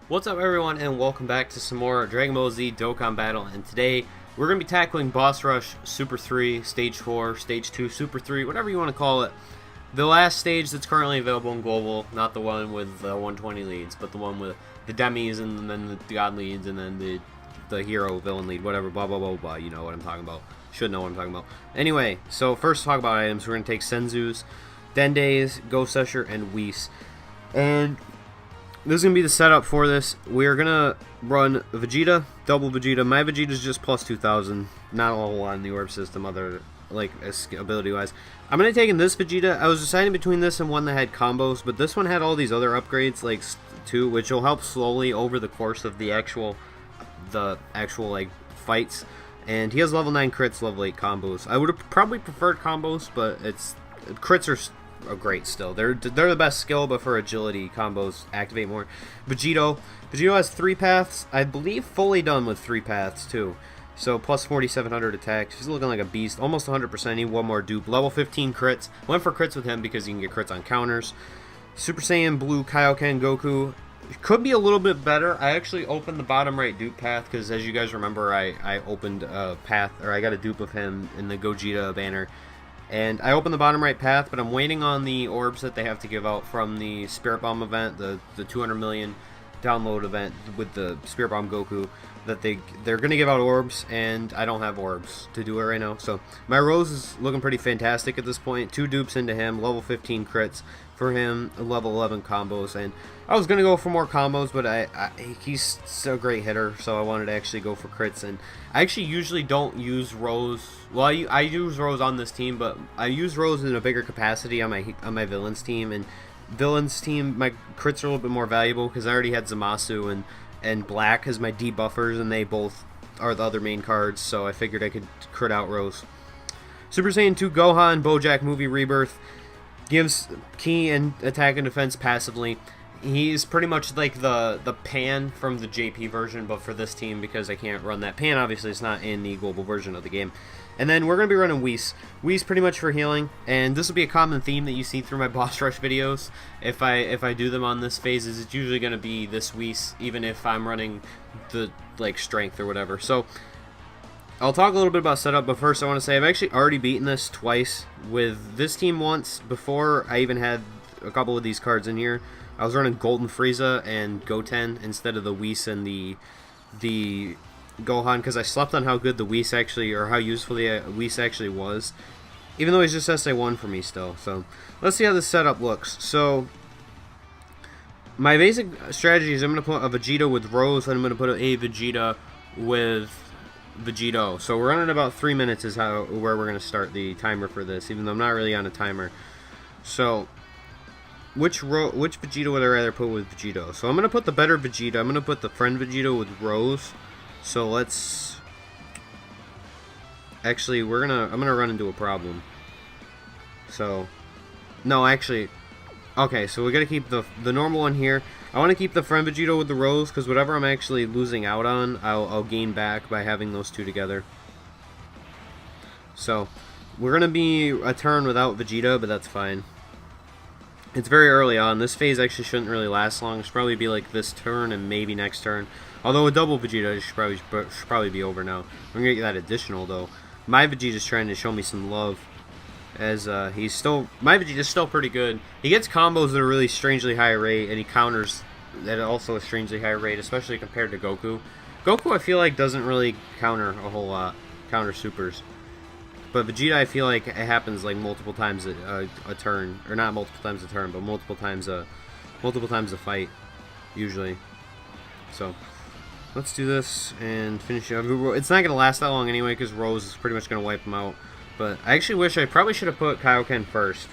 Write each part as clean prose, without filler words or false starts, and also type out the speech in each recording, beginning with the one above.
What's up everyone, and welcome back to some more Dragon Ball Z Dokkan Battle. And today we're going to be tackling Boss Rush Super 3, Stage 4, Stage 2, Super 3, whatever you want to call it. The last stage that's currently available in Global, not the one with the 120 leads, but the one with the Demis and then the God leads and then the hero villain lead, whatever, blah blah blah blah, you know what I'm talking about. Should know what I'm talking about. Anyway, so first talk about items. We're going to take Senzu's, Dende's, Ghost Usher, and Whis. And this is going to be the setup for this. We're going to run Vegeta, double Vegeta. My Vegeta's just plus 2,000. Not a whole lot in the orb system other, like, ability-wise. I'm going to take in this Vegeta. I was deciding between this and one that had combos, but this one had all these other upgrades, like, too, which will help slowly over the course of the actual, like, fights. And he has level 9 crits, level 8 combos. I would have probably preferred combos, but crits are great still. They're the best skill, but for agility, combos activate more. Vegito has 3 paths. I believe fully done with 3 paths too. So plus 4,700 attack. He's looking like a beast. Almost 100%. Need one more dupe. Level 15 crits. Went for crits with him because you can get crits on counters. Super Saiyan Blue Kaioken Goku could be a little bit better. I actually opened the bottom right dupe path because, as you guys remember, I opened a path, or I got a dupe of him in the Gogeta banner. And I opened the bottom right path, but I'm waiting on the orbs that they have to give out from the Spirit Bomb event, the 200 million download event with the Spirit Bomb Goku, that they're going to give out orbs, and I don't have orbs to do it right now. So my Rose is looking pretty fantastic at this point. 2 dupes into him, level 15 crits for him, level 11 combos, and I was going to go for more combos, but he's a great hitter, so I wanted to actually go for crits. And I actually usually don't use Rose. Well, I use Rose on this team, but I use Rose in a bigger capacity on my villains team. And villains team, my crits are a little bit more valuable because I already had Zamasu and Black as my debuffers, and they both are the other main cards, so I figured I could crit out Rose. Super Saiyan 2 Gohan, Bojack Movie Rebirth, gives key and attack and defense passively. He's pretty much like the Pan from the JP version, but for this team, because I can't run that Pan, obviously it's not in the global version of the game. And then we're going to be running Whis. Whis pretty much for healing, and this will be a common theme that you see through my Boss Rush videos. If I do them on this phases, it's usually going to be this Whis, even if I'm running the, like, strength or whatever. So I'll talk a little bit about setup, but first I want to say I've actually already beaten this twice with this team once before I even had a couple of these cards in here. I was running Golden Frieza and Goten instead of the Whis and the Gohan, because I slept on how good the Whis actually, or how useful the Whis actually was, even though he's just SA1 for me still. So let's see how this setup looks. So my basic strategy is I'm going to put a Vegeta with Rose, and I'm going to put a Vegeta with Vegito. So we're running about 3 minutes is where we're going to start the timer for this, even though I'm not really on a timer. So which Vegeta would I rather put with Vegito? So I'm going to put the better Vegeta. I'm going to put the friend Vegito with Rose. So let's actually I'm gonna run into a problem. So no, actually, okay, so we gotta keep the normal one here. I want to keep the friend Vegito with the Rose, because whatever I'm actually losing out on, I'll gain back by having those two together. So we're gonna be a turn without Vegeta, but that's fine. It's very early on. This phase actually shouldn't really last long. It should probably be like this turn and maybe next turn. Although a double Vegeta should probably be over now. We're gonna get that additional though. My Vegeta's trying to show me some love, as my Vegeta's still pretty good. He gets combos at a really strangely high rate, and he counters at also a strangely high rate, especially compared to Goku. Goku, I feel like, doesn't really counter a whole lot, counter supers. But Vegeta, I feel like it happens like multiple times a turn, or not multiple times a turn, but multiple times a fight, usually. So let's do this and finish it up. It's not going to last that long anyway, because Rose is pretty much going to wipe him out. But I actually wish I probably should have put Kaioken first,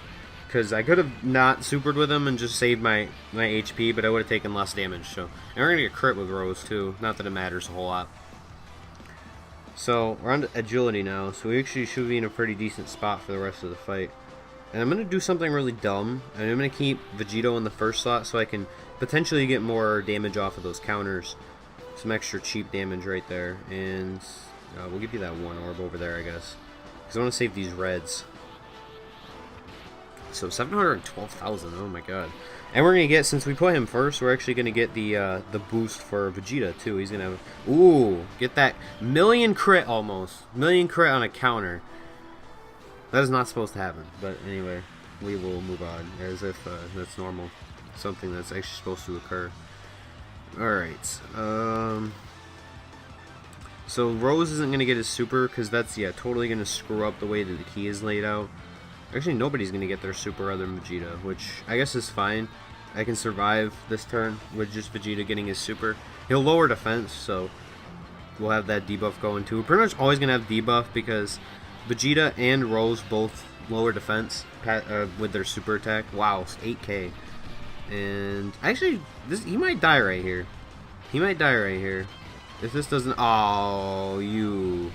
because I could have not supered with him and just saved my HP, but I would have taken less damage. So, and we're going to get crit with Rose too. Not that it matters a whole lot. So we're on to agility now, so we actually should be in a pretty decent spot for the rest of the fight. And I'm going to do something really dumb, and I'm going to keep Vegito in the first slot so I can potentially get more damage off of those counters. Some extra cheap damage right there, and we'll give you that one orb over there, I guess, because I want to save these reds. So 712,000, oh my god. And we're gonna get, since we put him first, we're actually gonna get the boost for Vegeta too. He's gonna have, ooh, get that million crit almost, million crit on a counter. That is not supposed to happen, but anyway, we will move on as if that's normal, something that's actually supposed to occur. All right, so Rose isn't gonna get his super because that's totally gonna screw up the way that the key is laid out. Actually, nobody's gonna get their super other than Vegeta, which I guess is fine. I can survive this turn with just Vegeta getting his super. He'll lower defense, so we'll have that debuff going too. We're pretty much always gonna have debuff because Vegeta and Rose both lower defense with their super attack. Wow, 8k. And actually, he might die right here. He might die right here. If this doesn't... Oh, you...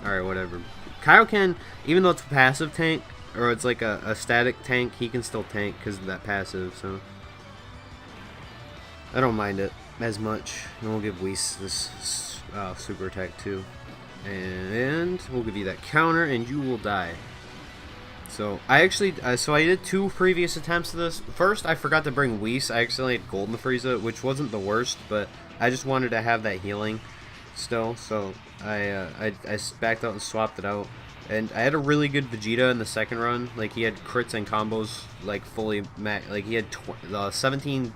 Alright, whatever. Kaioken, even though it's a passive tank, or it's like a static tank, he can still tank because of that passive, so... I don't mind it as much. And we'll give Whis this super attack too. And we'll give you that counter, and you will die. So I actually, so I did 2 previous attempts of this. First, I forgot to bring Whis. I accidentally had Golden Frieza, which wasn't the worst, but I just wanted to have that healing still. So I backed out and swapped it out. And I had a really good Vegeta in the second run. Like, he had crits and combos, like, fully like, he had 17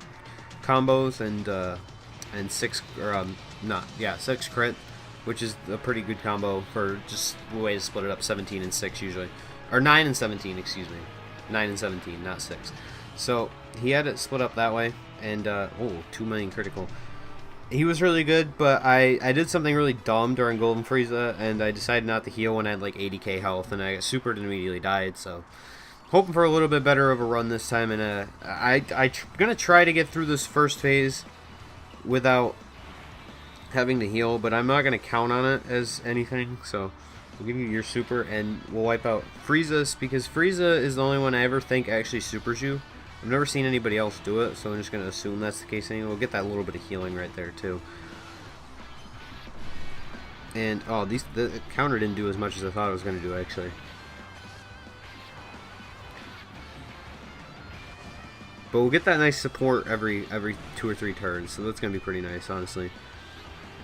combos and 6 6 crit, which is a pretty good combo for just a way to split it up. 17 and 6 usually, or 9 and 17, excuse me, 9 and 17, not 6. So he had it split up that way, and 2 million critical. He was really good, but I did something really dumb during Golden Frieza, and I decided not to heal when I had like 80k health, and I got supered and immediately died. So hoping for a little bit better of a run this time, and I'm gonna try to get through this first phase without having to heal, but I'm not gonna count on it as anything. So we'll give you your super, and we'll wipe out Frieza, because Frieza is the only one I ever think actually supers you. I've never seen anybody else do it, so I'm just gonna assume that's the case. Anyway, we'll get that little bit of healing right there too. And the counter didn't do as much as I thought it was gonna do actually. But we'll get that nice support every 2 or 3 turns, so that's going to be pretty nice, honestly.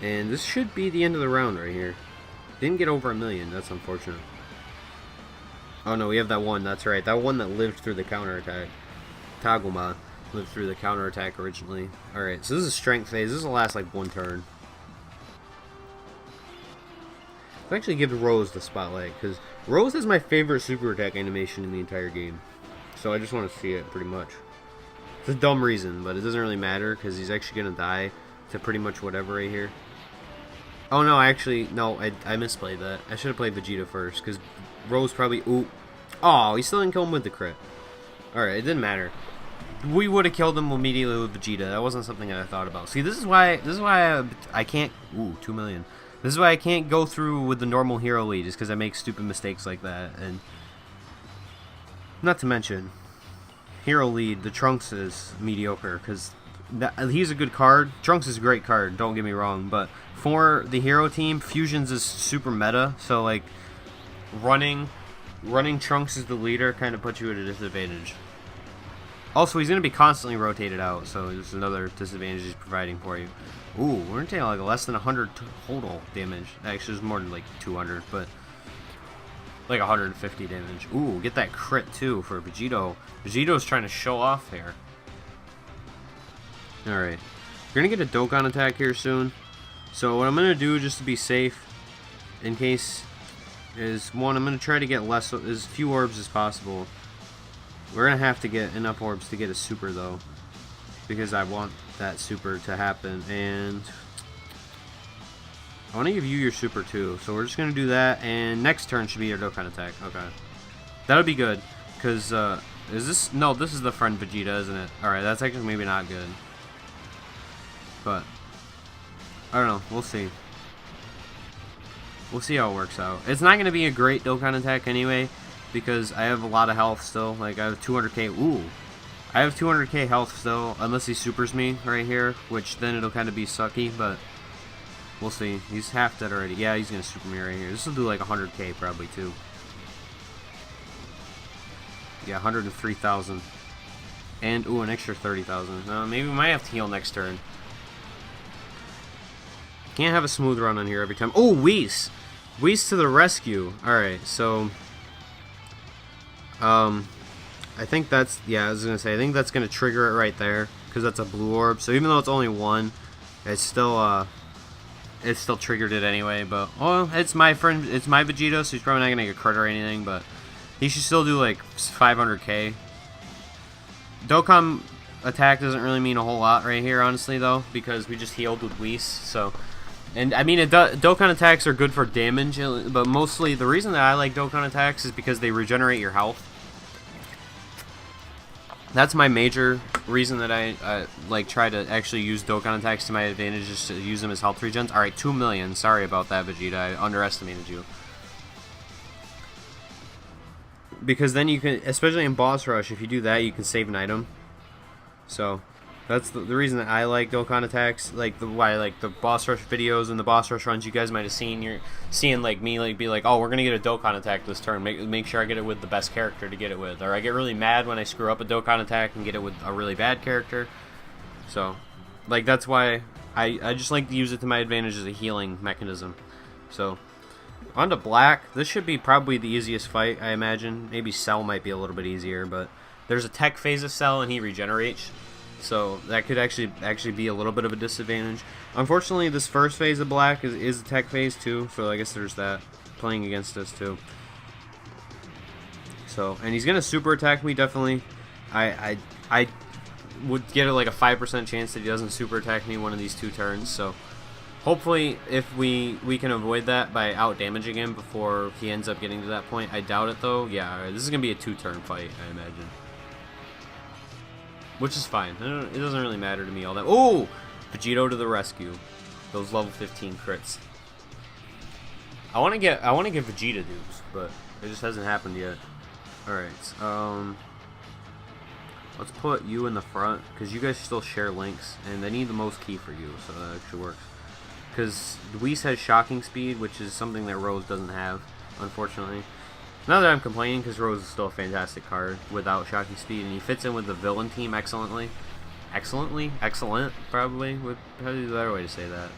And this should be the end of the round right here. Didn't get over 1 million, that's unfortunate. Oh no, we have that one, that's right. That one that lived through the counterattack. Taguma lived through the counterattack originally. Alright, so this is a strength phase. This will last like 1 turn. I'll actually give Rose the spotlight, because Rose is my favorite super attack animation in the entire game. So I just want to see it, pretty much. It's a dumb reason, but it doesn't really matter because he's actually going to die to pretty much whatever right here. Oh no, actually, no, I misplayed that. I should have played Vegeta first because Rose probably... Ooh. Oh, he still didn't kill him with the crit. Alright, it didn't matter. We would have killed him immediately with Vegeta. That wasn't something I thought about. See, this is why I can't... Ooh, 2 million. This is why I can't go through with the normal hero lead, just because I make stupid mistakes like that. And not to mention... Hero lead, the Trunks is mediocre because he's a good card. Trunks is a great card, don't get me wrong, but for the hero team, Fusions is super meta, so like running Trunks as the leader kind of puts you at a disadvantage. Also, he's going to be constantly rotated out, so there's another disadvantage he's providing for you. Ooh, we're going to take like less than 100 total damage. Actually, it's more than like 200, but like 150 damage. Ooh, get that crit too for Vegito. Vegito's trying to show off here. Alright. We're going to get a Dokkan attack here soon. So what I'm going to do just to be safe, in case, is one, I'm going to try to get as few orbs as possible. We're going to have to get enough orbs to get a super though, because I want that super to happen. And I want to give you your super too, so we're just going to do that, and next turn should be your Dokkan attack. Okay. That'll be good, because, is this... No, this is the friend Vegeta, isn't it? Alright, that's actually maybe not good. But, I don't know, we'll see. We'll see how it works out. It's not going to be a great Dokkan attack anyway, because I have a lot of health still. Like, I have 200k... Ooh! I have 200k health still, unless he supers me right here, which then it'll kind of be sucky, but... We'll see. He's half dead already. Yeah, he's going to super me right here. This will do like 100k probably too. Yeah, 103,000. And, ooh, an extra 30,000. Maybe we might have to heal next turn. Can't have a smooth run on here every time. Oh, Whis! Whis to the rescue. Alright, so... I think that's... Yeah, I was going to say, I think that's going to trigger it right there. Because that's a blue orb. So even though it's only one, it's still triggered it anyway. But, oh, it's my friend, it's my Vegeta, so he's probably not going to get crit or anything. But he should still do like 500k. Dokkan attack doesn't really mean a whole lot right here, honestly, though, because we just healed with Whis. So, and I mean, Dokkan attacks are good for damage, but mostly the reason that I like Dokkan attacks is because they regenerate your health. That's my major reason that I like try to actually use Dokkan attacks to my advantage, is to use them as health regens. All right, 2 million. Sorry about that, Vegeta. I underestimated you. Because then you can, especially in boss rush, if you do that, you can save an item. So that's the reason that I like Dokkan attacks. Like why I like the boss rush videos and the boss rush runs you guys might have seen. You're seeing like me like be like, oh, we're gonna get a Dokkan attack this turn. Make sure I get it with the best character to get it with. Or I get really mad when I screw up a Dokkan attack and get it with a really bad character. So like that's why I just like to use it to my advantage as a healing mechanism. So on to Black. This should be probably the easiest fight, I imagine. Maybe Cell might be a little bit easier, but there's a tech phase of Cell and he regenerates. So that could actually be a little bit of a disadvantage. Unfortunately, this first phase of Black is a tech phase too, so I guess there's that playing against us too. So, and he's gonna super attack me definitely. I would get like a 5% chance that he doesn't super attack me one of these 2 turns. So hopefully, if we can avoid that by out damaging him before he ends up getting to that point. I doubt it though. Yeah, this is gonna be a 2-turn fight, I imagine. Which is fine. It doesn't really matter to me all that. Oh! Vegito to the rescue. Those level 15 crits. I want to get Vegeta dudes, but it just hasn't happened yet. Alright, let's put you in the front, because you guys still share links, and they need the most key for you, so that actually works. Because Whis has shocking speed, which is something that Rose doesn't have, unfortunately. Not that I'm complaining, because Rose is still a fantastic card without shocking speed, and he fits in with the villain team excellently. Excellent, probably, would probably be the better way to say that.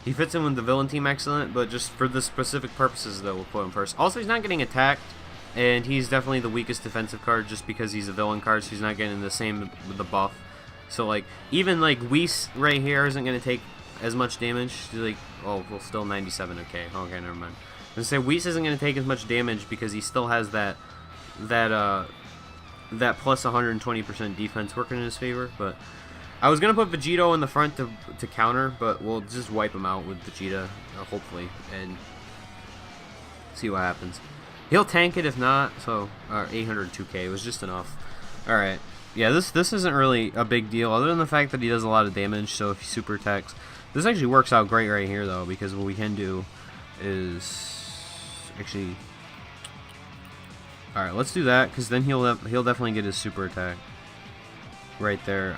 He fits in with the villain team excellent, but just for the specific purposes, though, we'll put him first. Also, he's not getting attacked, and he's definitely the weakest defensive card just because he's a villain card, so he's not getting the same with the buff. So, like, even, like, Whis right here isn't going to take as much damage. He's like, oh, well, still 97, okay, never mind. I was gonna say Whis isn't gonna take as much damage because he still has that plus 120% defense working in his favor. But I was gonna put Vegito in the front to counter, but we'll just wipe him out with Vegeta, hopefully, and see what happens. He'll tank it if not. So 802k was just enough. All right, yeah, this isn't really a big deal other than the fact that he does a lot of damage. So if he super attacks, this actually works out great right here though, because what we can do is actually, all right, let's do that, because then he'll definitely get his super attack right there.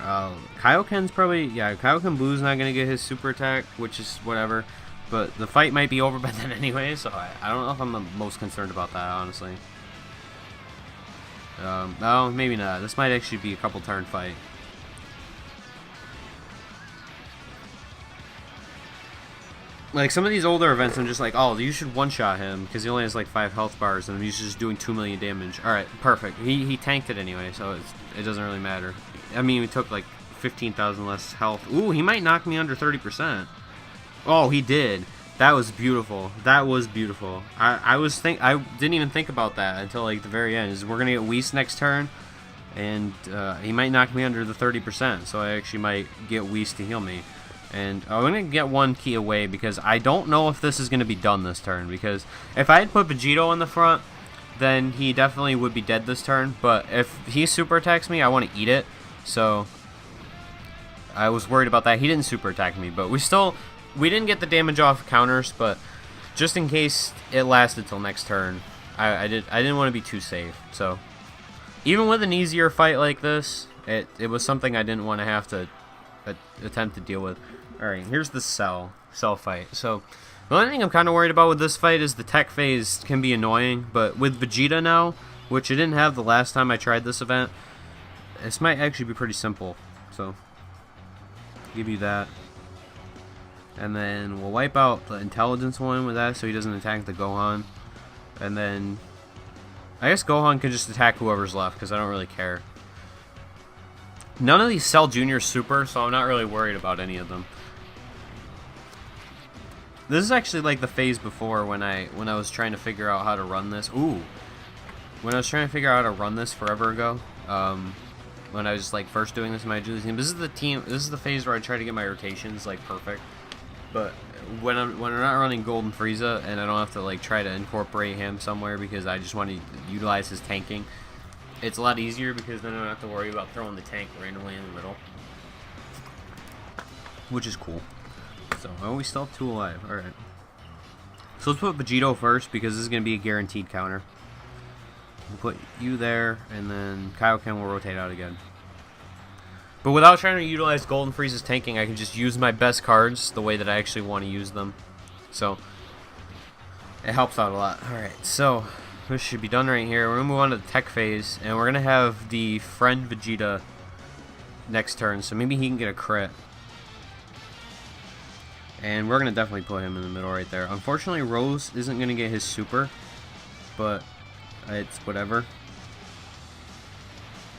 Kaioken's probably, yeah, Kaioken Blue's not gonna get his super attack, which is whatever, but the fight might be over by then anyway, so I don't know if I'm the most concerned about that, honestly. No, maybe not. This might actually be a couple turn fight. Like, some of these older events, I'm just like, oh, you should one-shot him, because he only has, like, 5 health bars, and he's just doing 2 million damage. Alright, perfect. He tanked it anyway, so it doesn't really matter. I mean, we took, like, 15,000 less health. Ooh, he might knock me under 30%. Oh, he did. That was beautiful. That was beautiful. I didn't even think about that until, like, the very end. We're gonna get Whis next turn, and he might knock me under the 30%, so I actually might get Whis to heal me. And I'm going to get one key away because I don't know if this is going to be done this turn. Because if I had put Vegito in the front, then he definitely would be dead this turn. But if he super attacks me, I want to eat it. So I was worried about that. He didn't super attack me, but we didn't get the damage off counters. But just in case it lasted till next turn, I didn't want to be too safe. So even with an easier fight like this, it was something I didn't want to have to attempt to deal with. Alright, here's the Cell fight. So the only thing I'm kind of worried about with this fight is the tech phase can be annoying, but with Vegeta now, which I didn't have the last time I tried this event, this might actually be pretty simple. So, give you that. And then we'll wipe out the intelligence one with that so he doesn't attack the Gohan. And then, I guess Gohan can just attack whoever's left because I don't really care. None of these Cell Jr. super, so I'm not really worried about any of them. This is actually like the phase before when I was trying to figure out how to run this. Ooh. When I was trying to figure out how to run this forever ago. When I was like first doing this in my Julie team. This is the phase where I try to get my rotations like perfect. But when I'm not running Golden Frieza and I don't have to like try to incorporate him somewhere because I just want to utilize his tanking, it's a lot easier because then I don't have to worry about throwing the tank randomly in the middle, which is cool. So, oh, we still have 2 alive. All right. So let's put Vegito first because this is going to be a guaranteed counter. We'll put you there, and then Kaioken will rotate out again. But without trying to utilize Golden Frieza's tanking, I can just use my best cards the way that I actually want to use them. So, it helps out a lot. Alright, so, this should be done right here. We're going to move on to the tech phase, and we're going to have the friend Vegeta next turn, so maybe he can get a crit. And we're going to definitely put him in the middle right there. Unfortunately, Rose isn't going to get his super, but it's whatever.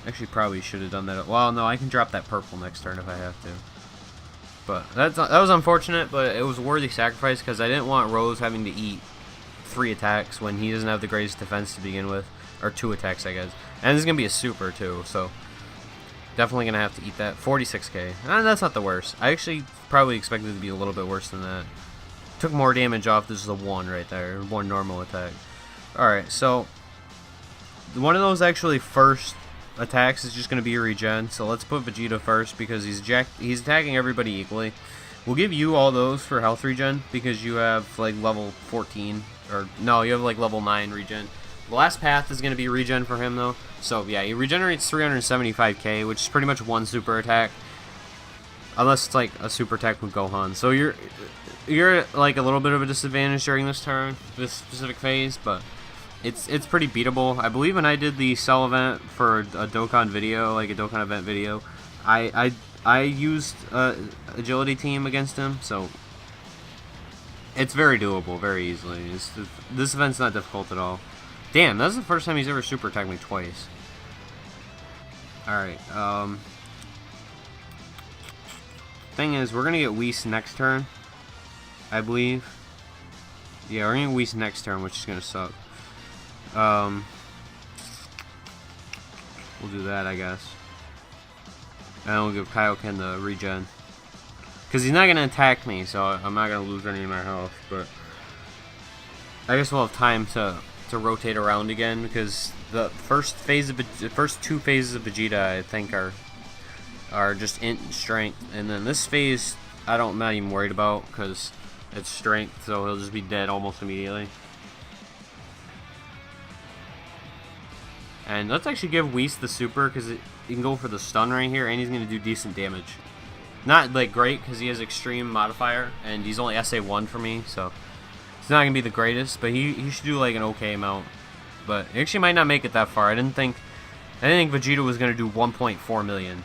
Actually, probably should have done that. Well, no, I can drop that purple next turn if I have to. But that was unfortunate, but it was a worthy sacrifice because I didn't want Rose having to eat 3 attacks when he doesn't have the greatest defense to begin with. Or 2 attacks, I guess. And this is going to be a super, too, so definitely going to have to eat that. 46k. That's not the worst. I actually probably expected it to be a little bit worse than that. Took more damage off. This is a 1 right there. 1 normal attack. Alright, so one of those actually first attacks is just going to be a regen. So let's put Vegeta first because he's attacking everybody equally. We'll give you all those for health regen because you have like level 14. Or no, you have like level 9 regen. The last path is going to be regen for him though. So yeah, he regenerates 375k, which is pretty much 1 super attack. Unless it's like a super attack with Gohan. So you're like a little bit of a disadvantage during this turn, this specific phase, but it's pretty beatable. I believe when I did the Cell event for a Dokkan video, like a Dokkan event video, I used agility team against him, so it's very doable, very easily. This event's not difficult at all. Damn, that's the first time he's ever super attacked me twice. Alright, thing is, we're gonna get Whis next turn, I believe. Yeah, we're gonna get Whis next turn, which is gonna suck. We'll do that, I guess. And we'll give Kaioken the regen. Because he's not gonna attack me, so I'm not gonna lose any of my health, but I guess we'll have time to rotate around again because the first 2 phases of Vegeta I think are just int strength, and then this phase I'm not even worried about because it's strength, so he'll just be dead almost immediately. And let's actually give Whis the super because he can go for the stun right here, and he's going to do decent damage. Not like great because he has extreme modifier, and he's only SA1 for me, so it's not going to be the greatest, but he should do like an okay amount. But he actually might not make it that far. I didn't think Vegeta was going to do 1.4 million.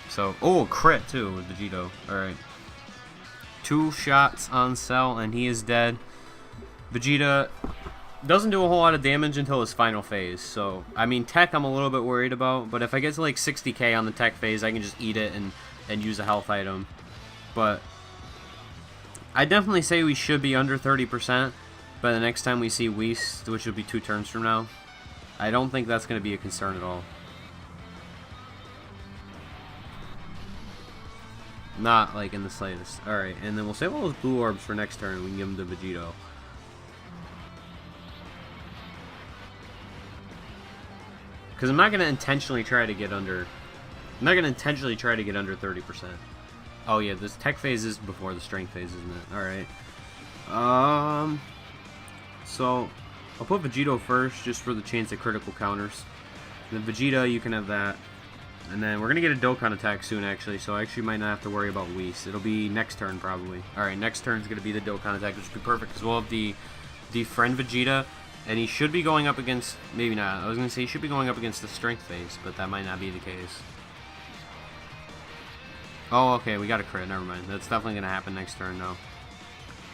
So, oh, crit too with Vegito. Alright. 2 shots on Cell, and he is dead. Vegeta doesn't do a whole lot of damage until his final phase. So, I mean, tech I'm a little bit worried about, but if I get to like 60k on the tech phase, I can just eat it and use a health item. But I definitely say we should be under 30% by the next time we see Whis, which will be 2 turns from now. I don't think that's going to be a concern at all. Not like in the slightest. Alright, and then we'll save all those blue orbs for next turn and we can give them to Vegito. Because I'm not going to intentionally try to get under... I'm not going to intentionally try to get under 30%. Oh yeah, this tech phase is before the strength phase, isn't it? Alright. So, I'll put Vegito first, just for the chance at critical counters. And then Vegeta, you can have that. And then we're going to get a Dokkan attack soon, actually, so I actually might not have to worry about Whis. It'll be next turn, probably. Alright, next turn is going to be the Dokkan attack, which would be perfect, because we'll have the friend Vegeta And he should be going up against... Maybe not. I was going to say he should be going up against the strength phase, but that might not be the case. Oh, okay, we got a crit. Never mind. That's definitely going to happen next turn, though.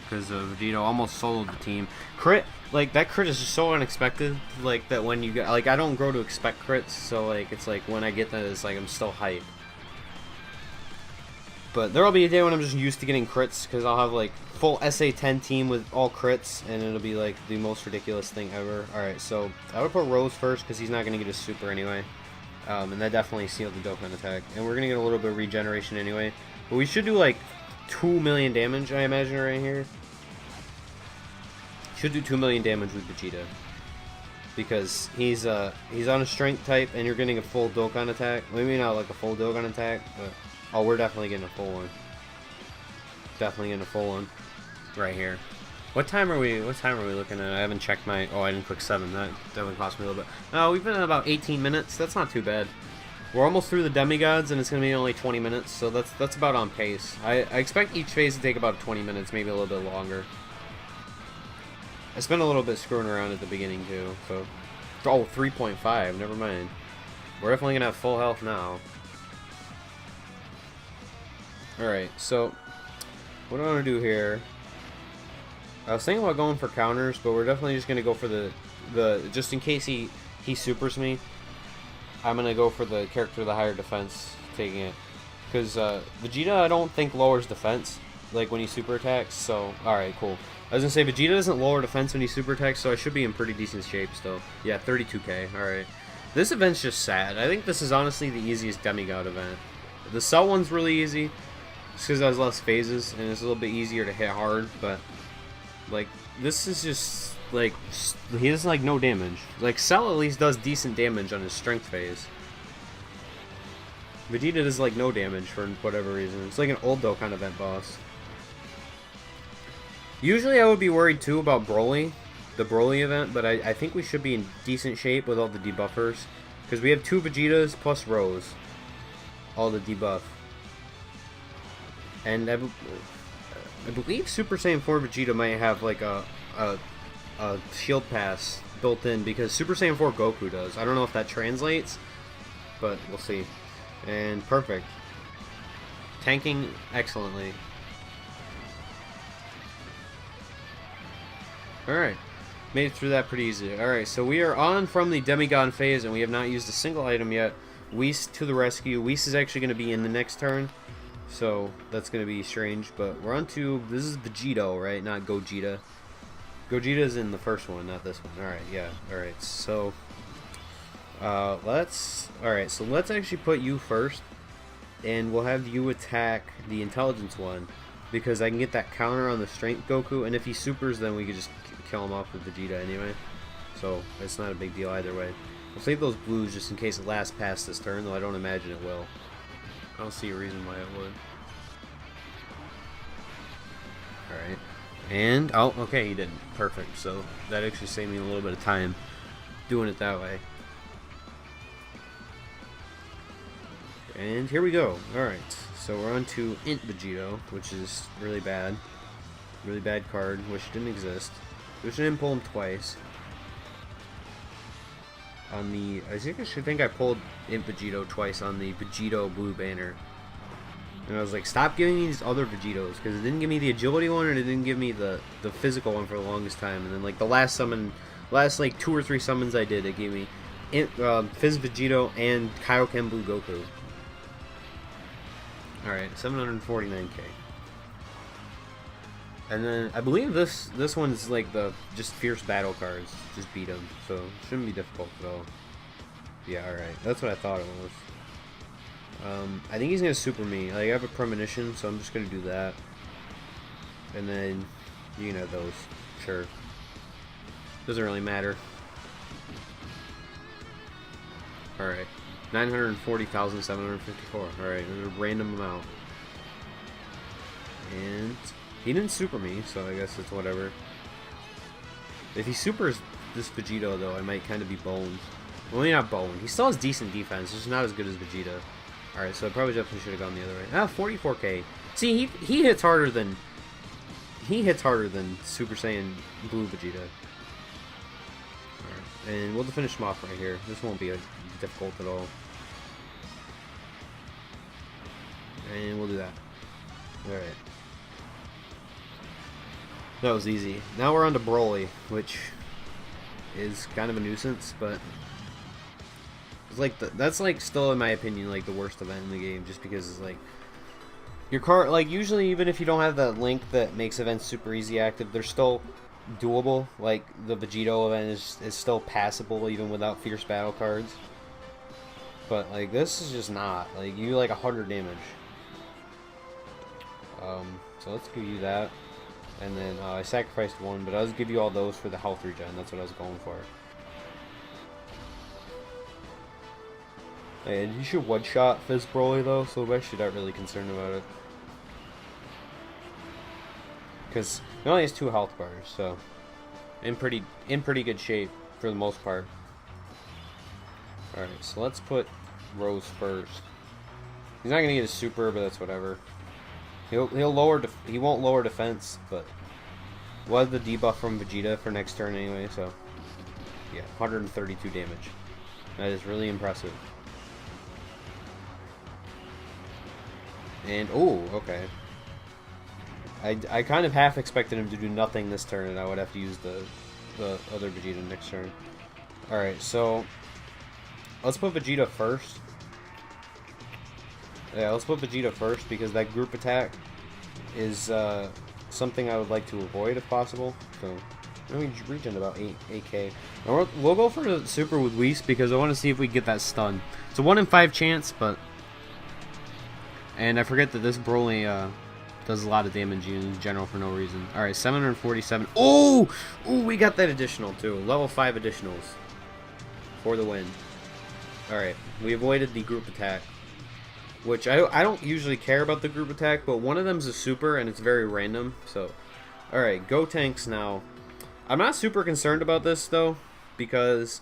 Because Vegeta almost soloed the team. Crit, like, that crit is just so unexpected. Like, that when you get... Like, I don't grow to expect crits, so, like, it's like, when I get that, it's like, I'm still hyped. But there'll be a day when I'm just used to getting crits, because I'll have, like, full SA10 team with all crits, and it'll be, like, the most ridiculous thing ever. Alright, so, I would put Rose first, because he's not going to get a super anyway. And that definitely sealed the Dokkan attack. And we're going to get a little bit of regeneration anyway. But we should do, like, 2 million damage, I imagine, right here. Should do 2 million damage with Vegeta. Because he's on a strength type, and you're getting a full Dokkan attack. Maybe not, like, a full Dokkan attack, but... Oh, we're definitely getting a full one. Definitely getting a full one. Right here. What time are we looking at? I haven't checked my... Oh, I didn't click 7. That definitely cost me a little bit. No, we've been at about 18 minutes. That's not too bad. We're almost through the demigods, and it's going to be only 20 minutes, so that's about on pace. I expect each phase to take about 20 minutes, maybe a little bit longer. I spent a little bit screwing around at the beginning, too, so... Oh, 3.5. Never mind. We're definitely going to have full health now. Alright, so... What I want to do here... I was thinking about going for counters, but we're definitely just going to go for the... Just in case he supers me, I'm going to go for the character with the higher defense, taking it. Because Vegeta, I don't think, lowers defense, like, when he super attacks, so... Alright, cool. I was going to say, Vegeta doesn't lower defense when he super attacks, so I should be in pretty decent shape still. Yeah, 32k, alright. This event's just sad. I think this is honestly the easiest demigod event. The Cell one's really easy, just because it has less phases, and it's a little bit easier to hit hard, but... Like, this is just, like, he does, like, no damage. Like, Cell at least does decent damage on his strength phase. Vegeta does, like, no damage for whatever reason. It's like an old Dokkan event boss. Usually I would be worried, too, about Broly, the Broly event, but I think we should be in decent shape with all the debuffers. Because we have 2 Vegetas plus Rose. All the debuff. And I believe Super Saiyan 4 Vegeta might have like a shield pass built in, because Super Saiyan 4 Goku does. I don't know if that translates, but we'll see. And perfect. Tanking excellently. Alright. Made it through that pretty easy. Alright, so we are on from the Demigod phase, and we have not used a single item yet. Whis to the rescue. Whis is actually going to be in the next turn. So, that's going to be strange, but we're on to, this is Vegito, right? Not Gogeta. Gogeta's in the first one, not this one. Alright, yeah, alright, so, let's actually put you first, and we'll have you attack the intelligence one, because I can get that counter on the strength Goku, and if he supers, then we could just kill him off with Vegeta anyway, so it's not a big deal either way. We'll save those blues just in case it lasts past this turn, though I don't imagine it will. I don't see a reason why it would. Alright. And, oh, okay, he didn't. Perfect. So, that actually saved me a little bit of time doing it that way. And here we go. Alright. So, we're on to Int Vegito, which is really bad. Really bad card. Wish it didn't exist. Wish I didn't pull him twice. On the, I think I pulled Int Vegito twice on the Vegito blue banner. And I was like, stop giving me these other Vegetos, because it didn't give me the agility one, and it didn't give me the physical one for the longest time. And then, like, the last like 2 or 3 summons I did, it gave me Fizz Vegito and Kaioken Blue Goku. Alright, 749k. And then, I believe this one's like the just fierce battle cards. Just beat them, so it shouldn't be difficult at all. Yeah, alright. That's what I thought it was. I think he's going to super me. Like, I have a premonition, so I'm just going to do that. And then, you can have those. Sure. Doesn't really matter. Alright. 940,754. Alright, there's a random amount. And he didn't super me, so I guess it's whatever. If he supers this Vegito, though, I might kind of be boned. Well, maybe not boned. He still has decent defense, just not as good as Vegeta. Alright, so I probably definitely should have gone the other way. Ah, 44k. See, he hits harder than... He hits harder than Super Saiyan Blue Vegeta. And we'll finish him off right here. This won't be difficult at all. And we'll do that. Alright. That was easy. Now we're on to Broly, which is kind of a nuisance, but it's like that's like still in my opinion like the worst event in the game, just because it's like your car, like usually even if you don't have that link that makes events super easy active, they're still doable. Like the Vegeta event is still passable even without fierce battle cards. But like this is just not. Like you do like 100 damage. So let's give you that. And then I sacrificed one, but I'll just give you all those for the health regen. That's what I was going for. And you should one-shot Fizz Broly though, so I'm actually not really concerned about it. Because he only has 2 health bars, so in pretty good shape for the most part. Alright, so let's put Rose first. He's not gonna get a super, but that's whatever. He won't lower defense, but we'll have the debuff from Vegeta for next turn anyway, so yeah, 132 damage. That is really impressive. And oh, okay. I kind of half expected him to do nothing this turn, and I would have to use the other Vegeta next turn. Alright, so let's put Vegeta first. Yeah, let's put Vegeta first because that group attack is something I would like to avoid if possible. So let me regen about 8k. We'll go for the super with Whis because I want to see if we get that stun. It's a 1 in 5 chance, but and I forget that this Broly does a lot of damage in general for no reason. All right, 747. Oh, we got that additional too. Level 5 additionals for the win. All right, we avoided the group attack, which I don't usually care about the group attack, but one of them's a super and it's very random. So, all right, go tanks now. I'm not super concerned about this though, because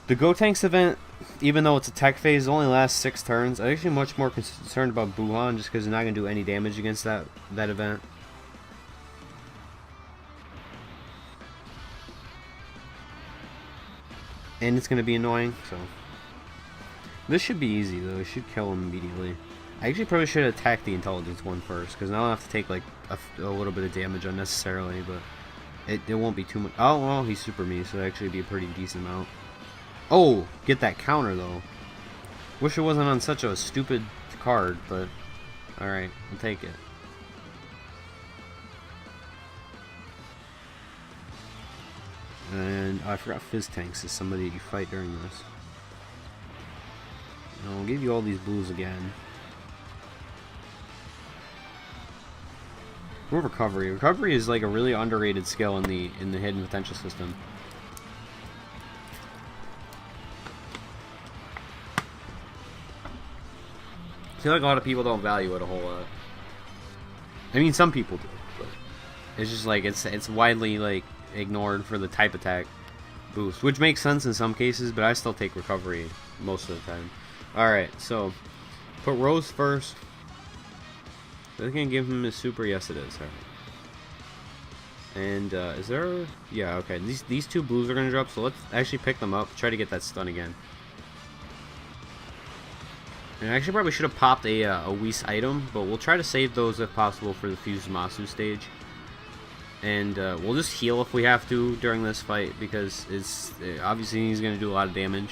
the Go Tanks event, even though it's a tech phase, only lasts 6 turns. I'm actually much more concerned about Buhan just because he's not going to do any damage against that event. And it's going to be annoying, so. This should be easy though, it should kill him immediately. I actually probably should attack the intelligence one first, because now I'll have to take like a little bit of damage unnecessarily, but it won't be too much. Oh, well, he's super me, so it'll actually be a pretty decent amount. Oh, get that counter though. Wish it wasn't on such a stupid card, but alright, I'll take it. And I forgot Fizz Tanks is somebody you fight during this. I'll give you all these blues again. More recovery. Recovery is like a really underrated skill in the hidden potential system. I feel like a lot of people don't value it a whole lot. I mean, some people do, but it's just like it's widely like ignored for the type attack boost, which makes sense in some cases, but I still take recovery most of the time. Alright, so put Rose first. Is that gonna give him his super? Yes, it is. Alright. And is there? Yeah, okay. These 2 blues are gonna drop, so let's actually pick them up. Try to get that stun again. And I actually probably should have popped a Whis item, but we'll try to save those if possible for the Fused Masu stage. And we'll just heal if we have to during this fight, because obviously he's gonna do a lot of damage.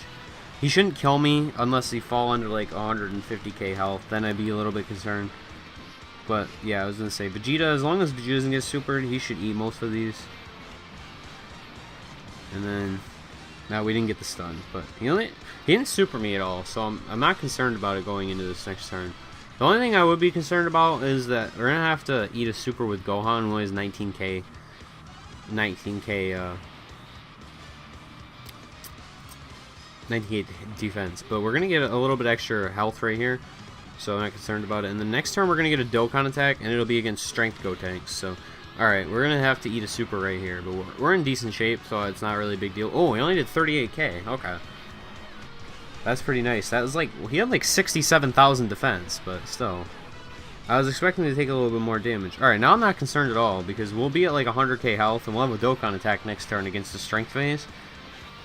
He shouldn't kill me unless he fall under like 150k health. Then I'd be a little bit concerned. But yeah, I was gonna say Vegeta. As long as Vegeta doesn't get supered, he should eat most of these. And then, no, we didn't get the stun, but he didn't super me at all. So I'm not concerned about it going into this next turn. The only thing I would be concerned about is that we're gonna have to eat a super with Gohan, who only has 19k 98 defense, but we're gonna get a little bit extra health right here, so I'm not concerned about it. And the next turn we're gonna get a Dokkan attack, and it'll be against strength Go Tanks. So, all right, we're gonna have to eat a super right here, but we're in decent shape, so it's not really a big deal. Oh, he only did 38k. Okay, that's pretty nice. That was like he had like 67,000 defense, but still, I was expecting to take a little bit more damage. All right, now I'm not concerned at all because we'll be at like 100k health, and we'll have a Dokkan attack next turn against the strength phase.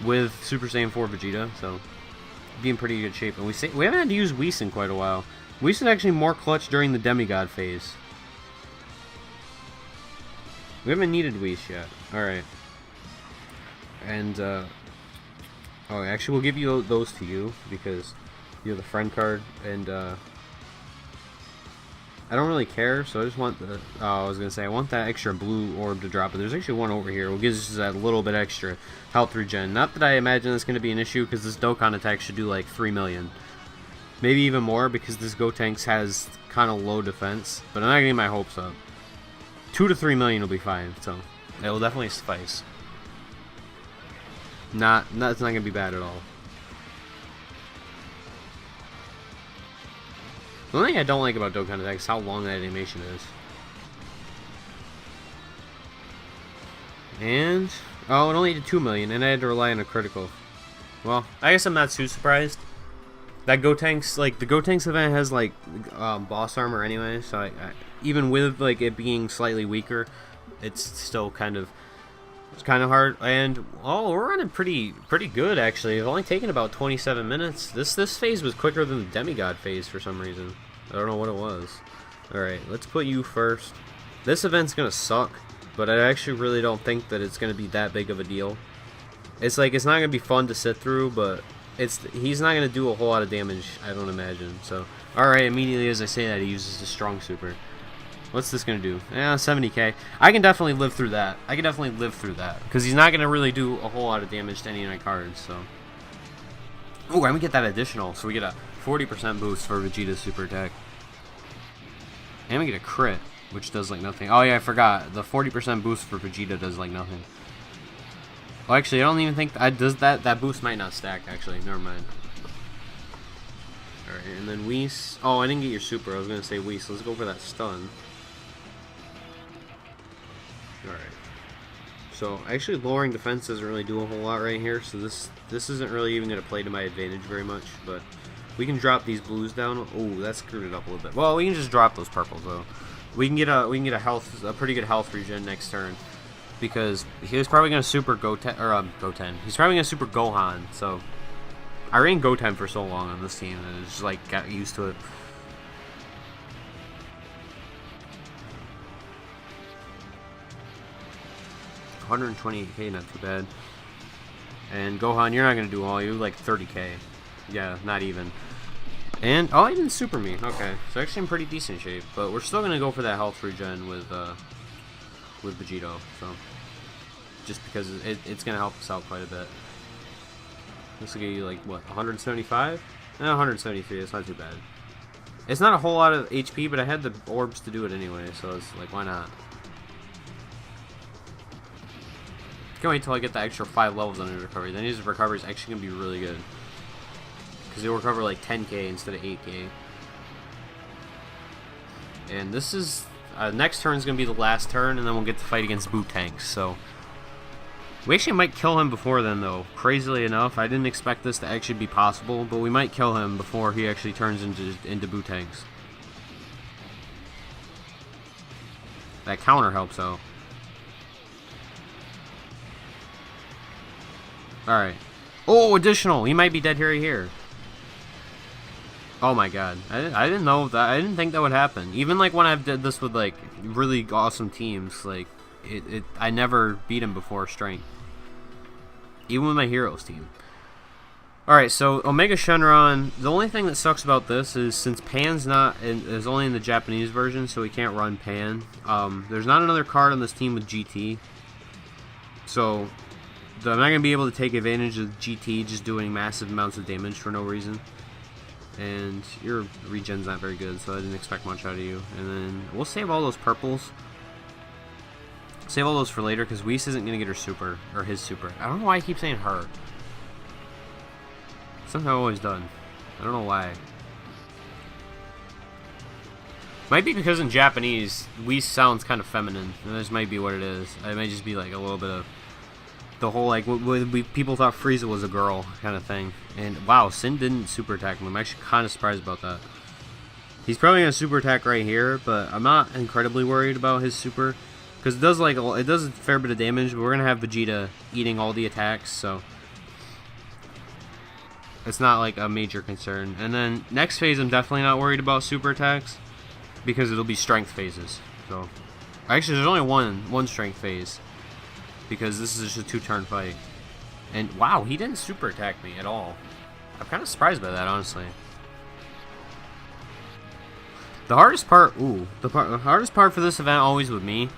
with Super Saiyan 4 Vegeta, so be in pretty good shape. And we haven't had to use Whis in quite a while. Whis is actually more clutch during the demigod phase. We haven't needed Whis yet. Alright. And, oh, actually, we'll give you those to you, because you have the friend card, and, I don't really care, so I just want the, I was going to say, I want that extra blue orb to drop, but there's actually one over here. It gives us that little bit extra health regen. Not that I imagine that's going to be an issue, because this Dokkan attack should do like 3 million. Maybe even more, because this Gotenks has kind of low defense, but I'm not getting my hopes up. 2 to 3 million will be fine, so it will definitely suffice. It's not going to be bad at all. The only thing I don't like about Dokkan Attack is how long that animation is. And, oh, it only did 2 million, and I had to rely on a critical. Well, I guess I'm not too surprised. That Gotenks, like, the Gotenks event has, like, boss armor anyway, so even with, like, it being slightly weaker, it's still kind of hard. And, oh, we're running pretty good, actually. It's only taken about 27 minutes. This phase was quicker than the demigod phase for some reason. I don't know what it was. Alright, let's put you first. This event's gonna suck, but I actually really don't think that it's gonna be that big of a deal. It's like, it's not gonna be fun to sit through, but he's not gonna do a whole lot of damage, I don't imagine. So, alright, immediately as I say that, he uses the strong super. What's this gonna do? Yeah, 70k. I can definitely live through that. Because he's not gonna really do a whole lot of damage to any of my cards, so. Oh, and we get that additional, so we get a 40% boost for Vegeta's super attack. And we get a crit, which does like nothing. Oh yeah, I forgot. The 40% boost for Vegeta does like nothing. Well, actually, I don't even think that boost might not stack, actually. Never mind. Alright, and then Whis. Oh, I didn't get your super. I was gonna say Whis. Let's go for that stun. Alright. So, actually lowering defense doesn't really do a whole lot right here, so this isn't really even going to play to my advantage very much, but we can drop these blues down. Oh, that screwed it up a little bit. Well, we can just drop those purples, though. We can get a pretty good health regen next turn, because he was probably going to super Goten. He's probably going to super Gohan, so I ran Goten for so long on this team, and it's just, like, got used to it. $128k, not too bad. And Gohan, you're not gonna do all. You like 30k. Yeah, not even. And oh, he didn't super me. Okay, so actually in pretty decent shape. But we're still gonna go for that health regen with Vegito. So just because it's gonna help us out quite a bit. This will give you like what, 175? No, 173. It's not too bad. It's not a whole lot of HP, but I had the orbs to do it anyway, so it's like, why not? Can't wait till I get the extra 5 levels on his recovery. Then his recovery is actually going to be really good. Because he'll recover like 10k instead of 8k. And this is... next turn is going to be the last turn, and then we'll get to fight against Bootanks. So, we actually might kill him before then, though. Crazily enough, I didn't expect this to actually be possible, but we might kill him before he actually turns into Bootanks. That counter helps out. Alright. Oh, additional! He might be dead here. Oh my god. I didn't know that. I didn't think that would happen. Even like when I've did this with like really awesome teams, like I never beat him before strength. Even with my heroes team. Alright, so Omega Shenron, the only thing that sucks about this is since Pan's is only in the Japanese version, so we can't run Pan. There's not another card on this team with GT. So I'm not going to be able to take advantage of GT just doing massive amounts of damage for no reason. And your regen's not very good, so I didn't expect much out of you. And then we'll save all those purples. Save all those for later, because Whis isn't going to get her super, or his super. I don't know why I keep saying her. Something I've always done. I don't know why. Might be because in Japanese, Whis sounds kind of feminine. And this might be what it is. It might just be like a little bit of the whole, like, people thought Frieza was a girl kind of thing. And, wow, Sin didn't super attack him. I'm actually kind of surprised about that. He's probably going to super attack right here, but I'm not incredibly worried about his super. Because it does a fair bit of damage, but we're going to have Vegeta eating all the attacks, so it's not like a major concern. And then next phase, I'm definitely not worried about super attacks because it'll be strength phases. So actually, there's only one strength phase because this is just a 2-turn fight. And wow, he didn't super attack me at all. I'm kind of surprised by that, honestly. The hardest part, the hardest part for this event always with me,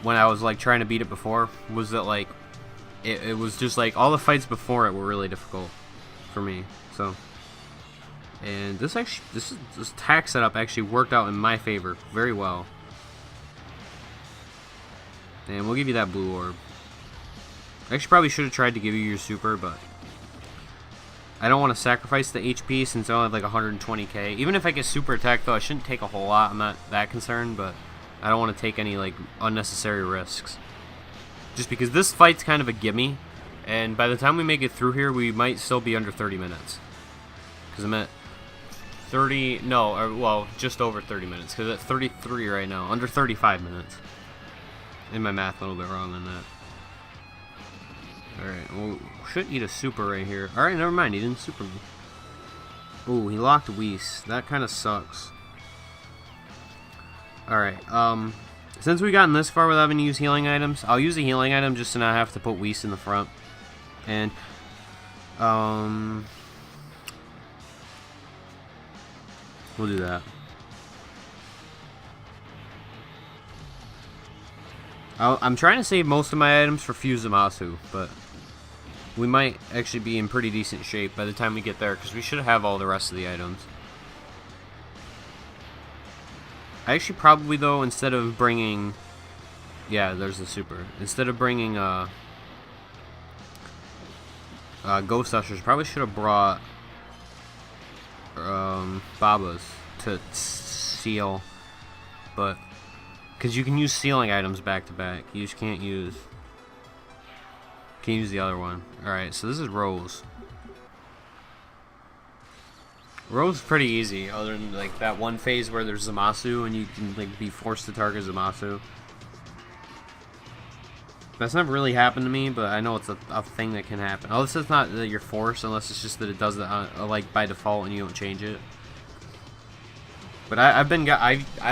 when I was like trying to beat it before, was that like it was just like all the fights before it were really difficult for me. So, and this attack setup actually worked out in my favor very well. And we'll give you that blue orb. Actually, probably should have tried to give you your super, but I don't want to sacrifice the HP since I only have like 120k. Even if I get super attack though, I shouldn't take a whole lot. I'm not that concerned, but I don't want to take any like unnecessary risks. Just because this fight's kind of a gimme, and by the time we make it through here, we might still be under 30 minutes. Because I'm at 30, no, or, well, just over 30 minutes. Because at 33 right now, under 35 minutes. In my math, a little bit wrong on that. Alright, well, should eat a super right here. Alright, never mind, he didn't super me. Ooh, he locked Whis. That kind of sucks. Alright, since we've gotten this far without having to use healing items, I'll use a healing item just to not have to put Whis in the front. And, we'll do that. I'm trying to save most of my items for Fuse Zamasu, but we might actually be in pretty decent shape by the time we get there, because we should have all the rest of the items. I actually probably, though, instead of bringing... Yeah, there's the super. Instead of bringing Ghost Ushers, probably should have brought Babas to seal, but... Because you can use sealing items back to back. You just can't use the other one. Alright, so this is Rose. Rose is pretty easy, other than like that one phase where there's Zamasu and you can like be forced to target Zamasu. That's never really happened to me, but I know it's a thing that can happen. Oh, this is not that you're forced, unless it's just that it does it like by default and you don't change it. But I've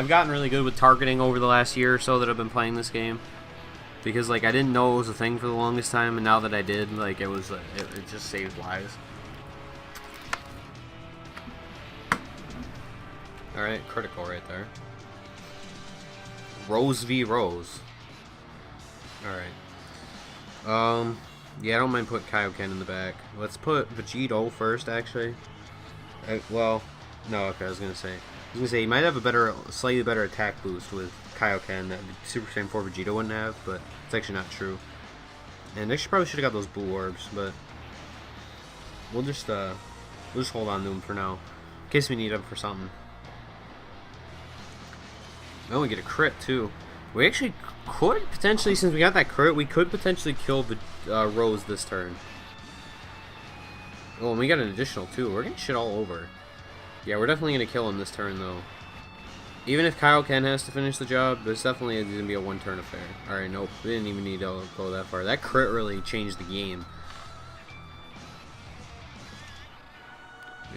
gotten really good with targeting over the last year or so that I've been playing this game, because like I didn't know it was a thing for the longest time, and now that I did, like it just saved lives. All right, critical right there. Rose v Rose. All right. Yeah, I don't mind putting Kaioken in the back. Let's put Vegito first, actually. Well, no, okay, I was gonna say he might have a slightly better attack boost with Kaioken that Super Saiyan 4 Vegeta wouldn't have, but it's actually not true. And actually probably should have got those blue orbs, but we'll just hold on to them for now, in case we need them for something. Oh, we get a crit too. We actually could potentially, since we got that crit, we could potentially kill Rose this turn. Oh, and we got an additional too. We're getting shit all over. Yeah, we're definitely going to kill him this turn, though. Even if Kaioken has to finish the job, there's definitely going to be a one-turn affair. Alright, nope. We didn't even need to go that far. That crit really changed the game.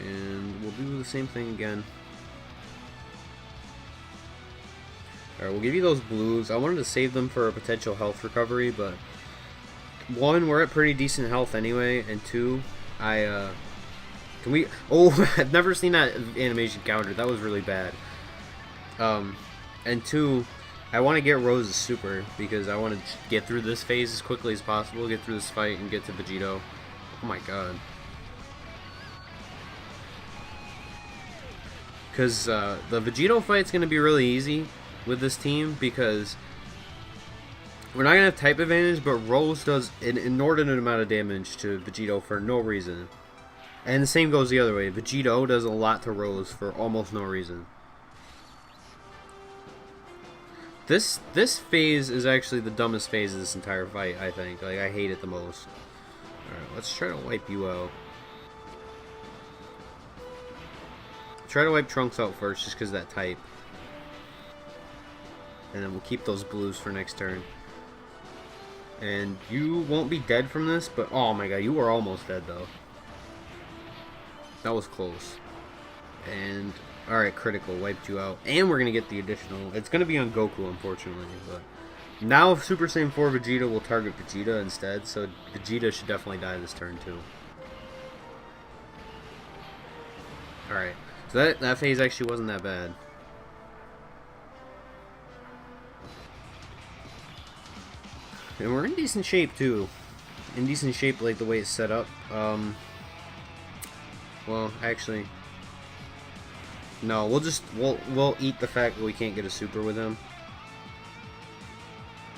And we'll do the same thing again. Alright, we'll give you those blues. I wanted to save them for a potential health recovery, but... One, we're at pretty decent health anyway, and two, Can we... Oh, I've never seen that animation counter. That was really bad. And two, I want to get Rose's super, because I want to get through this phase as quickly as possible, get through this fight, and get to Vegito. Oh my god. Because the Vegito fight's going to be really easy with this team, because we're not going to have type advantage, but Rose does an inordinate amount of damage to Vegito for no reason. And the same goes the other way. Vegito does a lot to Rose for almost no reason. This phase is actually the dumbest phase of this entire fight, I think. Like, I hate it the most. Alright, let's try to wipe you out. Try to wipe Trunks out first, just because of that type. And then we'll keep those blues for next turn. And you won't be dead from this, but oh my god, you were almost dead though. That was close. And, alright, critical, wiped you out. And we're going to get the additional. It's going to be on Goku, unfortunately. But now Super Saiyan 4 Vegeta will target Vegeta instead. So Vegeta should definitely die this turn, too. Alright. So that phase actually wasn't that bad. And we're in decent shape, too. In decent shape, like the way it's set up. Well, actually, no. We'll eat the fact that we can't get a super with him.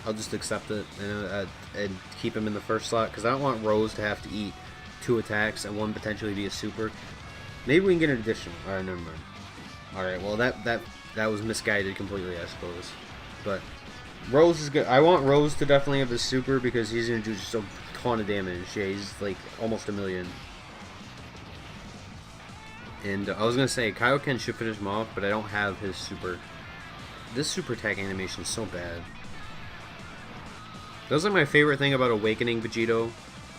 I'll just accept it and keep him in the first slot because I don't want Rose to have to eat 2 attacks and 1 potentially be a super. Maybe we can get an additional. All right, never mind. All right, well that was misguided completely, I suppose. But Rose is good. I want Rose to definitely have a super because he's gonna do just a ton of damage. Yeah, he's like almost 1 million. And I was going to say, Kaioken should finish him off, but I don't have his super. This super attack animation is so bad. That was like my favorite thing about Awakening Vegito.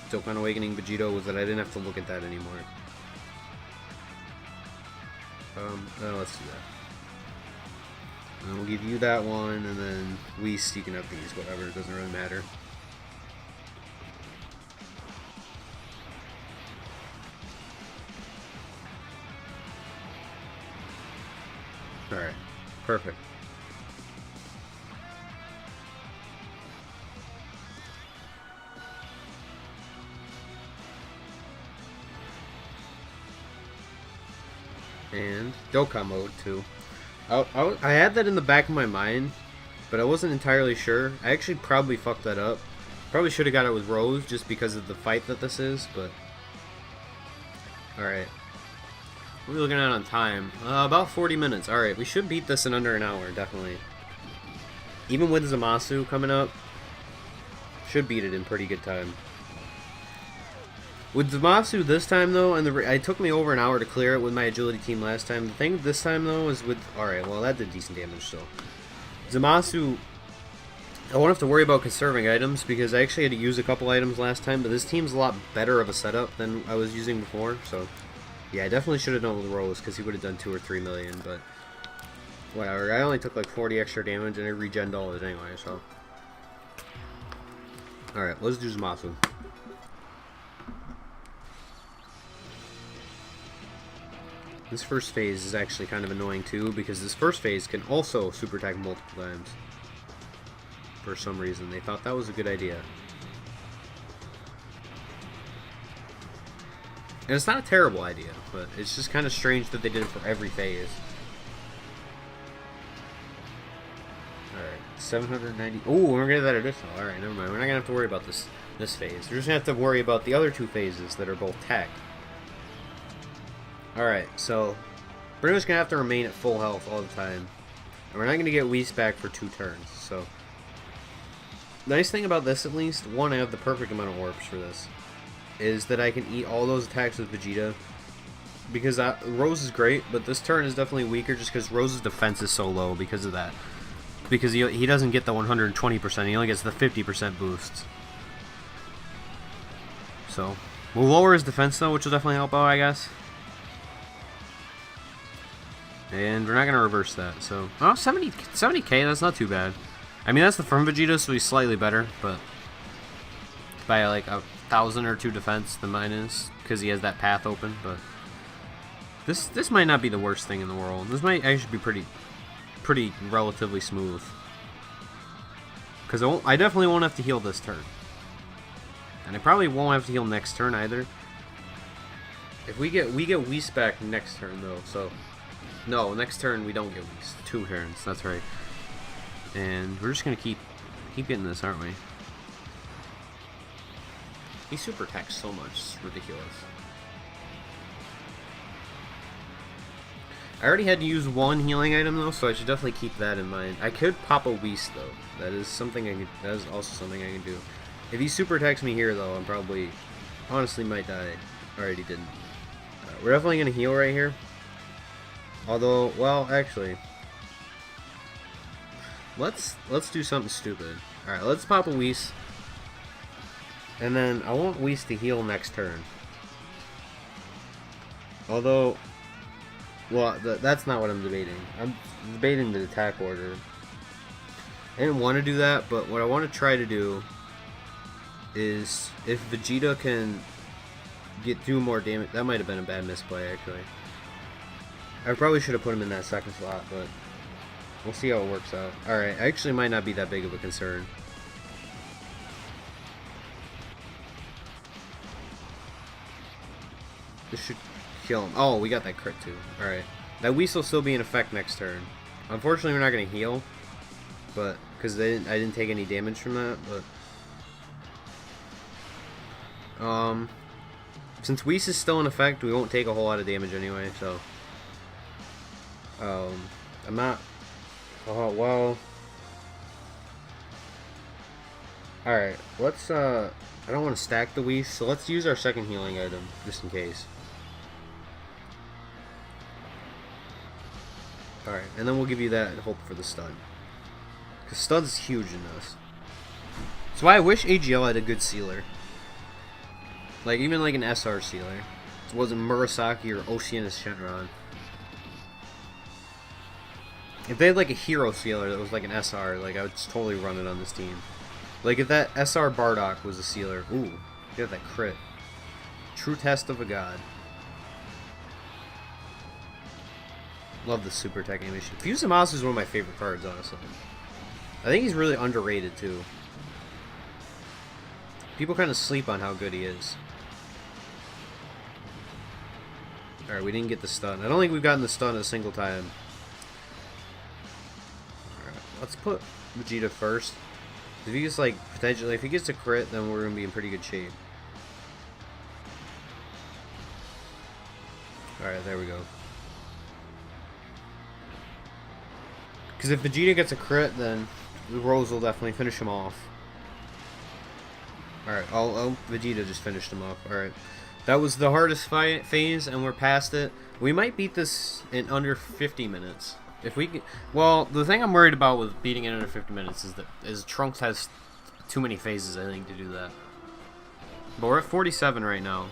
Dokkan Awakening Vegito was that I didn't have to look at that anymore. Let's do that. And we'll give you that one, and then Whis, you can have these, whatever, it doesn't really matter. Alright, perfect. And Dokkan mode too. I had that in the back of my mind, but I wasn't entirely sure. I actually probably fucked that up. Probably should have got it with Rose just because of the fight that this is, but alright. What are we looking at on time? About 40 minutes. Alright, we should beat this in under an hour, definitely. Even with Zamasu coming up, should beat it in pretty good time. With Zamasu this time, though, and it took me over an hour to clear it with my agility team last time. The thing this time, though, is with... Alright, well, that did decent damage, so... Zamasu... I won't have to worry about conserving items, because I actually had to use a couple items last time, but this team's a lot better of a setup than I was using before, so... Yeah, I definitely should have done with Rose, because he would have done 2 or 3 million, but... Whatever, I only took like 40 extra damage, and I regened all of it anyway, so... Alright, let's do Zamasu. This first phase is actually kind of annoying too, because this first phase can also super attack multiple times. For some reason, they thought that was a good idea. And it's not a terrible idea, but it's just kind of strange that they did it for every phase. Alright, 790. Oh, we're gonna get that additional. Alright, never mind. We're not gonna have to worry about this phase. We're just gonna have to worry about the other 2 phases that are both tech. Alright, so pretty much gonna have to remain at full health all the time. And we're not gonna get Whis back for 2 turns, so. Nice thing about this, at least, one, I have the perfect amount of orbs for this, is that I can eat all those attacks with Vegeta. Because Rose is great, but this turn is definitely weaker just because Rose's defense is so low because of that. Because he doesn't get the 120%, he only gets the 50% boosts. So, we'll lower his defense though, which will definitely help out, I guess. And we're not going to reverse that, so... Oh, 70k, that's not too bad. I mean, that's the firm Vegeta, so he's slightly better, but... By like 1,000 or 2 defense, the mine is, because he has that path open, but... This might not be the worst thing in the world. This might actually be pretty relatively smooth. Because I definitely won't have to heal this turn. And I probably won't have to heal next turn either. If we get Whis back next turn, though, so... No, next turn we don't get Whis. 2 turns, that's right. And we're just gonna keep getting this, aren't we? He super attacks so much, it's ridiculous. I already had to use 1 healing item though, so I should definitely keep that in mind. I could pop a Whis though. That is also something I can do. If he super attacks me here though, I'm probably honestly might die. Already didn't. We're definitely gonna heal right here. Although, well, actually, let's do something stupid. All right, let's pop a Whis, and then I want Whis to heal next turn. Although, well, that's not what I'm debating. I'm debating the attack order. I didn't want to do that, but what I want to try to do is if Vegeta can do more damage. That might have been a bad misplay, actually. I probably should have put him in that second slot, but we'll see how it works out. Alright, actually might not be that big of a concern. This should kill him. Oh, we got that crit too. Alright. That Whis will still be in effect next turn. Unfortunately, we're not going to heal, but because I didn't take any damage from that, but since Whis is still in effect, we won't take a whole lot of damage anyway, so I'm not. Oh well. Alright, let's I don't want to stack the Whis, so let's use our second healing item just in case. Alright, and then we'll give you that and hope for the stun. Because stun's huge in this. So I wish AGL had a good sealer. Like, even like an SR sealer. It wasn't Murasaki or Oceanus Shenron. If they had like a hero sealer that was like an SR, like I would just totally run it on this team. Like if that SR Bardock was a sealer. Ooh, get that crit. True test of a god. Love the super tech animation. Fusamasu is one of my favorite cards, honestly. I think he's really underrated too. People kind of sleep on how good he is. Alright, we didn't get the stun. I don't think we've gotten the stun a single time. Alright, let's put Vegeta first. If he gets like potentially, if he gets a crit, then we're gonna be in pretty good shape. Alright, there we go. Because if Vegeta gets a crit, then Rose will definitely finish him off. Alright, oh, Vegeta just finished him off. Alright. That was the hardest phase, and we're past it. We might beat this in under 50 minutes. If we can, well, the thing I'm worried about with beating it under 50 minutes is Trunks has too many phases, I think, to do that. But we're at 47 right now.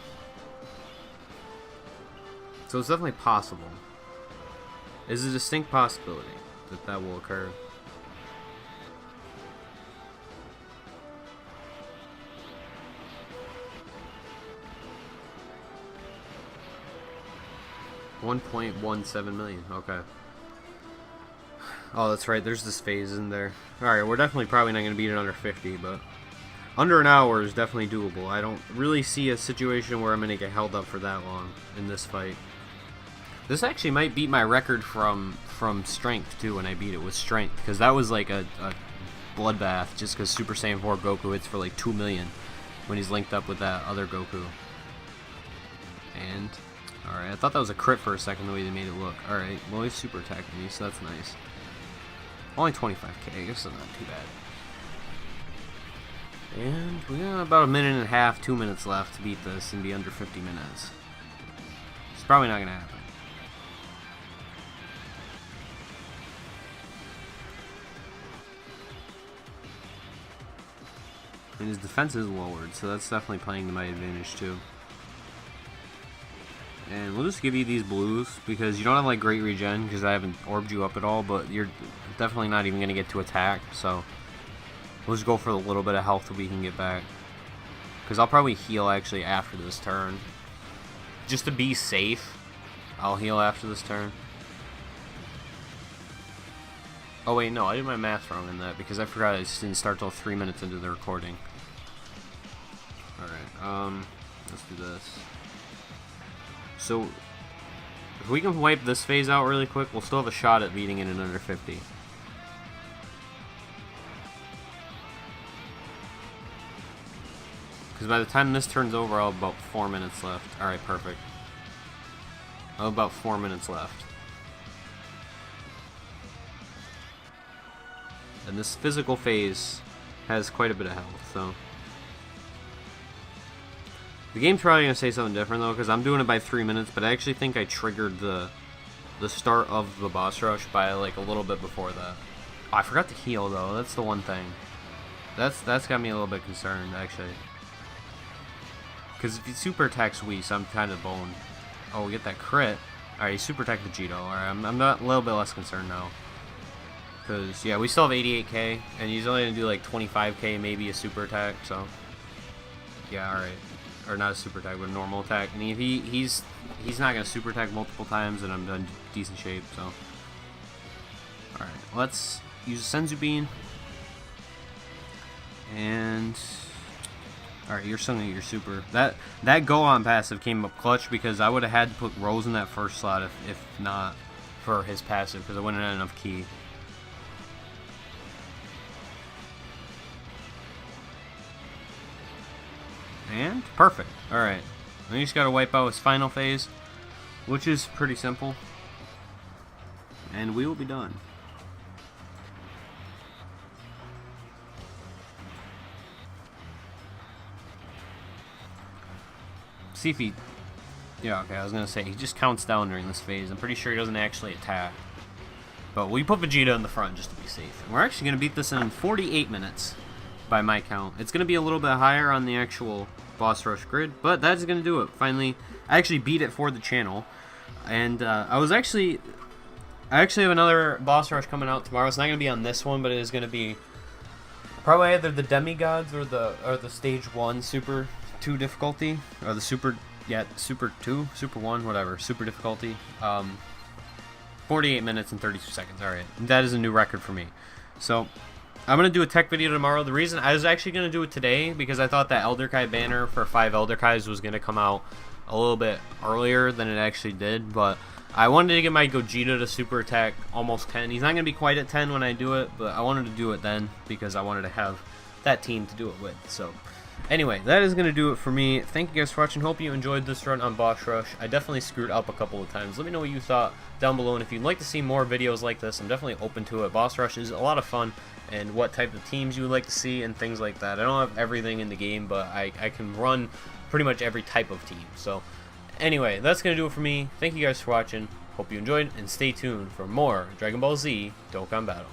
So it's definitely possible. It's a distinct possibility that will occur. $1.17 million. Okay. Oh, that's right. There's this phase in there. Alright, we're definitely probably not going to beat it under 50, but under an hour is definitely doable. I don't really see a situation where I'm going to get held up for that long in this fight. This actually might beat my record from strength, too, when I beat it with strength, because that was like a bloodbath, just because Super Saiyan 4 Goku hits for like 2 million when he's linked up with that other Goku. And, alright, I thought that was a crit for a second, the way they made it look. Alright, well, he's super attacking me, so that's nice. Only 25k, I guess that's not too bad. And we got about a minute and a half, 2 minutes left to beat this and be under 50 minutes. It's probably not going to happen. And his defense is lowered, so that's definitely playing to my advantage too. And we'll just give you these blues because you don't have like great regen because I haven't orbed you up at all, but you're definitely not even going to get to attack, so we'll just go for a little bit of health that we can get back. Because I'll probably heal actually after this turn. Just to be safe, I'll heal after this turn. Oh wait, no, I did my math wrong in that because I forgot I just didn't start till 3 minutes into the recording. Alright, let's do this. So, if we can wipe this phase out really quick, we'll still have a shot at beating it in under 50. Because by the time this turns over, I'll have about 4 minutes left. Alright, perfect. I'll have about 4 minutes left. And this physical phase has quite a bit of health, so. The game's probably going to say something different, though, because I'm doing it by 3 minutes, but I actually think I triggered the start of the boss rush by, like, a little bit before that. Oh, I forgot to heal, though. That's the one thing. That's got me a little bit concerned, actually. Because if he super attacks Whis, I'm kind of boned. Oh, we get that crit. Alright, he super attacked Vegeta. Alright, I'm not, a little bit less concerned now. Because, yeah, we still have 88k, and he's only going to do like 25k, maybe a super attack, so. Yeah, alright. Or not a super attack, but a normal attack. And if he's not going to super attack multiple times, and I'm in decent shape, so. Alright, let's use a Senzu Bean. And alright, you're suddenly your super. That Gohan passive came up clutch because I would have had to put Rose in that first slot if not for his passive, because I wouldn't have had enough ki. And perfect. Alright. Now you just gotta wipe out his final phase, which is pretty simple. And we will be done. See if he... Yeah, okay, I was gonna say, he just counts down during this phase. I'm pretty sure he doesn't actually attack. But we put Vegeta in the front just to be safe. And we're actually gonna beat this in 48 minutes, by my count. It's gonna be a little bit higher on the actual boss rush grid, but that's gonna do it. Finally, I actually beat it for the channel. And I actually have another boss rush coming out tomorrow. It's not gonna be on this one, but it is gonna be probably either the demigods or the stage 1 Super 2 difficulty, or the Super 2, Super 1, whatever, Super difficulty. 48 minutes and 32 seconds. Alright, that is a new record for me. So I'm going to do a tech video tomorrow. The reason I was actually going to do it today because I thought that Elder Kai banner for 5 Elder Kais was going to come out a little bit earlier than it actually did, but I wanted to get my Gogeta to super attack almost 10. He's not going to be quite at 10 when I do it, but I wanted to do it then because I wanted to have that team to do it with. So anyway, that is going to do it for me. Thank you guys for watching. Hope you enjoyed this run on Boss Rush. I definitely screwed up a couple of times. Let me know what you thought down below, and if you'd like to see more videos like this, I'm definitely open to it. Boss Rush is a lot of fun, and what type of teams you would like to see and things like that. I don't have everything in the game, but I can run pretty much every type of team. So anyway, that's going to do it for me. Thank you guys for watching. Hope you enjoyed, and stay tuned for more Dragon Ball Z Dokkan Battle.